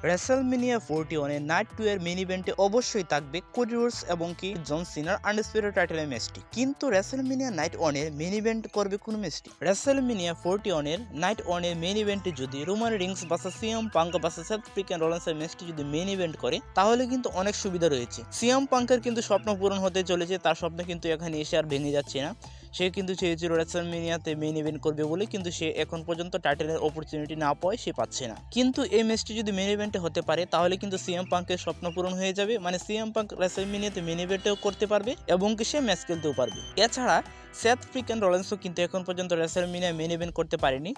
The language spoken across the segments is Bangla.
রেসলমেনিয়া 41 এর নাইট 2 এর মেইন ইভেন্টে অবশ্যই থাকবে কোডি রোডস এবং কি জন সিনার আনডিসপিউটেড টাইটেলের ম্যাচটি, কিন্তু রেসলমেনিয়া নাইট 1 এর মেইন ইভেন্ট করবে কোন ম্যাচটি? রেসলমেনিয়া 41 এর নাইট 1 এর মেইন ইভেন্টে যদি Roman Reigns versus CM Punk versus Seth freaking রলিন্সের ম্যাচটি যদি মেইন ইভেন্ট করে, তাহলে কিন্তু অনেক সুবিধা রয়েছে। সিএম পাঙ্কের কিন্তু স্বপ্ন পূরণ হতে চলেছে, তার স্বপ্ন কিন্তু এখানে এসে আর ভেঙে যাচ্ছে না। সে কিন্তু চেয়েছিল রেসলমেনিয়াতে মেইন ইভেন্ট করবে বলে, কিন্তু সে এখন পর্যন্ত টাইটেলের অপরচুনিটি না পাওয়ায় সে পাচ্ছে না। কিন্তু এই ম্যাচটি যদি মেইন ইভেন্টে হতে পারে, তাহলে কিন্তু সিএম পাঙ্কের স্বপ্ন পূরণ হয়ে যাবে। মানে সিএম পাঙ্ক রেসলমেনিয়াতে মেইন ইভেন্টও করতে পারবে এবং কি সে ম্যাচ খেলতেও পারবে। এছাড়া সেথ ফ্রিকিং রলিন্সও কিন্তু এখন পর্যন্ত রেসলমেনিয়া মেইন ইভেন্ট করতে পারেনি।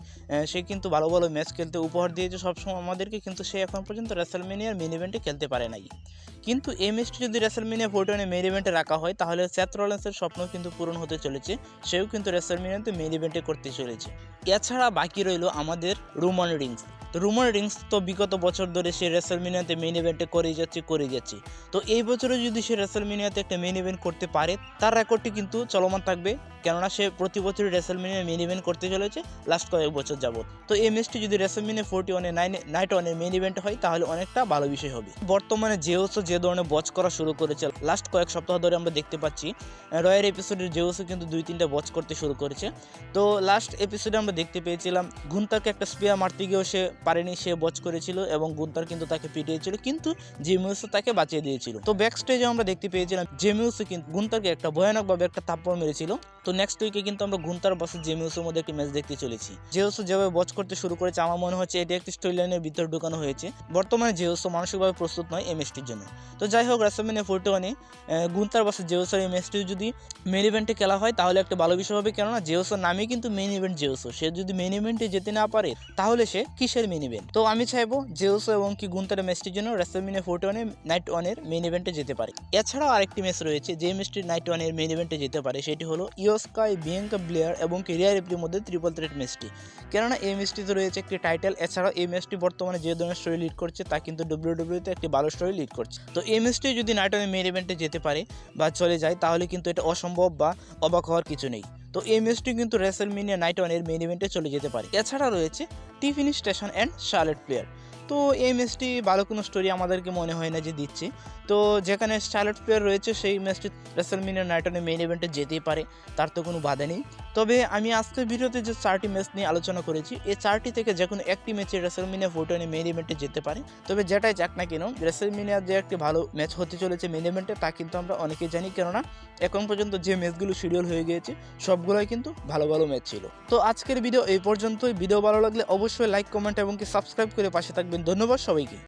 সে কিন্তু ভালো ভালো ম্যাচ খেলতে উপহার দিয়েছে সবসময় আমাদেরকে, কিন্তু সে এখন পর্যন্ত রেসলমেনিয়ার মেইন ইভেন্টে খেলতে পারে নাই। কিন্তু এই ম্যাচটি যদি রেসলমেনিয়া 41 মেইন ইভেন্টে রাখা হয়, তাহলে সেথ রলিন্সের স্বপ্ন কিন্তু পূরণ হতে চলেছে। সেও কিন্তু রেসলমেনিয়াতে মেইন ইভেন্টে করতে চলেছে। এছাড়া বাকি রইল আমাদের রোমান রিংস। তো রোমান রিংস তো বিগত বছর ধরে সে রেসলমেনিয়াতে মেইন ইভেন্টে করেই যাচ্ছে। তো এই বছরে যদি সে রেসলমেনিয়াতে একটা মেইন ইভেন্ট করতে পারে, তার রেকর্ডটি কিন্তু চলমান থাকবে, কেননা সে প্রতি বছরই রেসলমেনিয়া মেইন ইভেন্ট করতে চলেছে লাস্ট কয়েক বছর যাবত। তো এই ম্যাচটি যদি রেসলমেনিয়া 41 এর নাইট 1 এর মেইন ইভেন্ট হয়, তাহলে অনেকটা ভালো বিষয় হবে। বর্তমানে জেউসও যে ধরনের বচ করা শুরু করেছে, লাস্ট কয়েক সপ্তাহ ধরে আমরা দেখতে পাচ্ছি রয়ের এপিসোডের জেউসও কিন্তু 2-3টা বচ করতে শুরু করেছে। তো লাস্ট এপিসোডে আমরা দেখতে পেয়েছিলাম গুন্তারকে একটা স্পিয়ার মারতে গিয়েও সে পারেনি, সে বচ করেছিল এবং গুন্তার কিন্তু তাকে পিটিয়েছিল, কিন্তু জেমিউসও তাকে বাঁচিয়ে দিয়েছিল। তো ব্যাক স্টেজে আমরা দেখতে পেয়েছিলাম জেমিউসও কিন্তু গুন্তারকে একটা ভয়ানকভাবে একটা থাপ্পড় মেরেছিল। তো নেক্সট উইকে কিন্তু আমরা গুন্তার ভার্সেস জেমিউসের মধ্যে একটি ম্যাচ দেখতে চলেছি। জেউসও যেভাবে বচ করতে শুরু করেছে, আমার মনে হচ্ছে এটি একটি স্টোরি লাইনের ভিতরে ঢুকানো হয়েছে। বর্তমানে জেউসও মানসিকভাবে প্রস্তুত নয় এই ম্যাচটির জন্য। তো যাই হোক, রেসলমেনিয়া 41 গুন্তার ভার্সেস জেউসের এই ম্যাচটি যদি মেইন ইভেন্টে খেলা হয়, তাহলে একটা ভালো বিষয় হবে, কেননা জেউসের নামে কিন্তু মেইন ইভেন্ট জেউসো। সে যদি মেইন ইভেন্টে যেতে না পারে, তাহলে সে কিসের মেইন ইভেন্ট? তো আমি চাইবো জেউসো এবং কি গুন্তারের ম্যাচটির জন্য রেসলমেনিয়া 41 নাইট 1 এর মেইন ইভেন্টে যেতে পারে। এছাড়াও আরেকটি ম্যাচ রয়েছে যে ম্যাচটি নাইট 1 এর মেইন ইভেন্টে যেতে পারে, সেটি হলো ইয়ো স্কাই, বিয়াঙ্কা ব্লেয়ার এবং রিয়া রিপ্লির মধ্যে ট্রিপল থ্রেট ম্যাচটি। কেননা এই ম্যাচটিতে রয়েছে একটি টাইটেল। এছাড়াও এই ম্যাচটি বর্তমানে যে ধরনের স্টোরি লিড করছে, তা কিন্তু WWE তে একটি ভালো স্টোরি লিড করছে। তো এই ম্যাচটি যদি নাইট 1 এর মেইন ইভেন্টে যেতে পারে বা চলে যায়, তাহলে কিন্তু এটা অসম্ভব বা অবাক হওয়ার কিছু নেই। তো এই ম্যাচটি কিন্তু রেসলমেনিয়া নাইট 1 এর মেইন ইভেন্টে চলে যেতে পারে। এছাড়া রয়েছে Tiffany station and Charlotte player. তো এই ম্যাচটি ভালো কোনো স্টোরি আমাদেরকে মনে হয় না যে দিচ্ছে। তো যেখানে শার্লেট প্লেয়ার রয়েছে, সেই ম্যাচটি রেসলমেনিয়া নাইট 1 এর মেইন ইভেন্টে যেতেই পারে, তার তো কোনো বাধা নেই। তবে আমি আজকের ভিডিওতে যে 4টি ম্যাচ নিয়ে আলোচনা করেছি, এই 4টি থেকে যে কোনো একটি ম্যাচে রেসলমেনিয়া 41 মেইন ইভেন্টে যেতে পারে। তবে যেটাই যাক না কেন, রেসলমেনিয়ার যে একটি ভালো ম্যাচ হতে চলেছে মেইন ইভেন্টে, তা কিন্তু আমরা অনেকেই জানি, কেননা এখন পর্যন্ত যে ম্যাচগুলো শিডিউল হয়ে গিয়েছে সবগুলোই কিন্তু ভালো ভালো ম্যাচ ছিল। তো আজকের ভিডিও এই পর্যন্তই। ভিডিও ভালো লাগলে অবশ্যই লাইক, কমেন্ট এবং কি সাবস্ক্রাইব করে পাশে থাকবেন। ধন্যবাদ সবাইকে।